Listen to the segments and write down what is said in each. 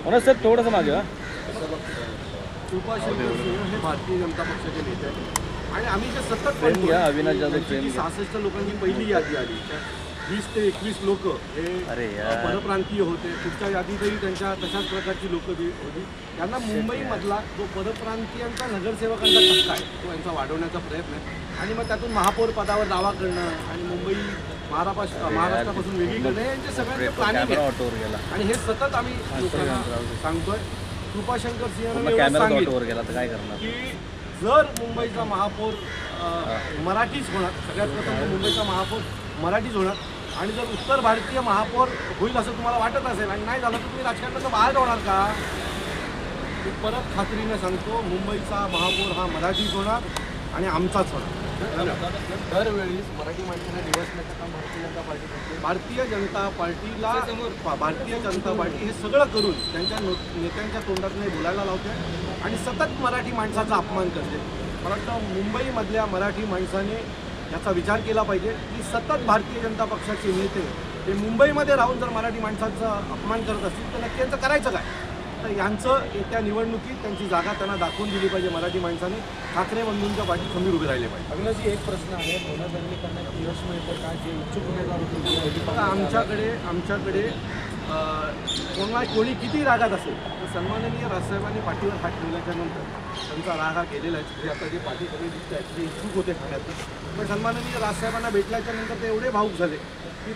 म्हणून सर थोडंसं मागे कृपा शिंदे हे भारतीय जनता पक्षाचे नेते आहेत आणि आम्ही जे सतत ट्रेन घ्या, अविनाश जाधव ट्रेन घ्या. 66 लोकांची पहिली यादी आली. 20 ते 21 लोक हे परप्रांतीय होते. पुढच्या यादीतही त्यांच्या तशाच प्रकारची लोक होती. त्यांना मुंबईमधला जो परप्रांतीयांचा नगरसेवकांचा टक्का आहे तो यांचा वाढवण्याचा प्रयत्न आहे आणि मग त्यातून महापौर पदावर दावा करणं आणि मुंबई महाराष्ट्रापासून वेगळी करणं यांचे सगळ्यांचे प्लॅनिंग आहे आणि हे सतत आम्ही लोकांना सांगतोय. कृपाशंकर सिंह काय करणार की जर मुंबईचा महापौर मराठीच होणार, सगळ्यात प्रथम मुंबईचा महापौर मराठीच होणार आणि जर उत्तर भारतीय महापौर होईल असं तुम्हाला वाटत असेल आणि नाही झालं तर तुम्ही राजकारणाचं बाहेर होणार का? मी परत खात्रीने सांगतो, मुंबईचा महापौर हा मराठीच होणार आणि आमचाच होणार. दरवेळीस मराठी माणसाला दिवसण्याचं काम भारतीय जनता पार्टीला भारतीय जनता पार्टी हे सगळं करून त्यांच्या नेत्यांच्या तोंडात नाही बोलायला लावते आणि सतत मराठी माणसाचा अपमान करते. मला वाटतं मुंबईमधल्या मराठी माणसाने याचा विचार केला पाहिजे की सतत भारतीय जनता पक्षाचे नेते हे मुंबईमध्ये राहून जर मराठी माणसाचा अपमान करत असतील तर नक्की यांचं करायचं काय? तर यांचं येत्या निवडणुकीत त्यांची जागा त्यांना दाखवून दिली पाहिजे. मराठी माणसाने ठाकरे बंधूंच्या पाठी खंबीर उभे राहिले पाहिजे. अविनाशजी, एक प्रश्न आहे, भोनादंगली करण्यात यश मिळतं का? जे इच्छुक उमेदवार होते आमच्याकडे कोणी किती रागात असेल तर सन्माननीय राजसाहेबांनी पाठीवर हात ठेवल्याच्या नंतर त्यांचा राग हा गेलेला आहे. जे आता जे पाठी सगळे दिसत आहेत ते इच्छुक होते ठाण्यात, पण सन्माननीय राजसाहेबांना भेटल्याच्या नंतर ते एवढे भावूक झाले की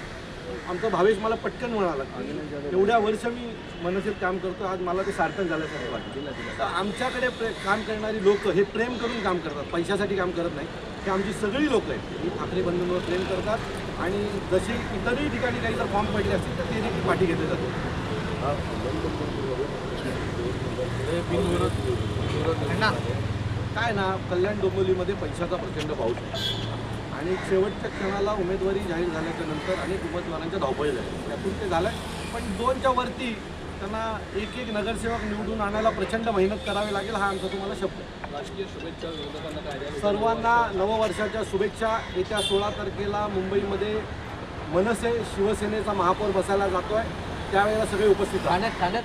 आमचा भावेश मला पटकन म्हणाला की एवढ्या वर्ष मी मनसेत काम करतो, आज मला ते सार्थक झाल्यासारखं वाटतं. तर आमच्याकडे काम करणारी लोक हे प्रेम करून काम करतात, पैशासाठी काम करत नाही. हे आमची सगळी लोक आहेत ही ठाकरे बंधूंवर प्रेम करतात आणि जशी इतरही ठिकाणी काही जर फॉर्म पडले असतील तर ते देखील पाठी घेतले जाते. काय ना, कल्याण डोंबिवलीमध्ये पैशाचा प्रचंड पाऊस आहे आणि शेवटच्या क्षणाला उमेदवारी जाहीर झाल्याच्या नंतर अनेक उमेदवारांच्या धावपळी झाल्या. त्यातून ते झालं, पण 2च्या वरती त्यांना एक नगरसेवक निवडून आणायला प्रचंड मेहनत करावी लागेल, हा आमचा तुम्हाला शब्द आहे. राजकीय शुभेच्छा विरोधकांना काय? सर्वांना नववर्षाच्या शुभेच्छा. येत्या 16 तारखेला मुंबईमध्ये मनसे शिवसेनेचा महापौर बसायला जातोय, त्यावेळेला सगळे उपस्थित राहणार. ठाण्यात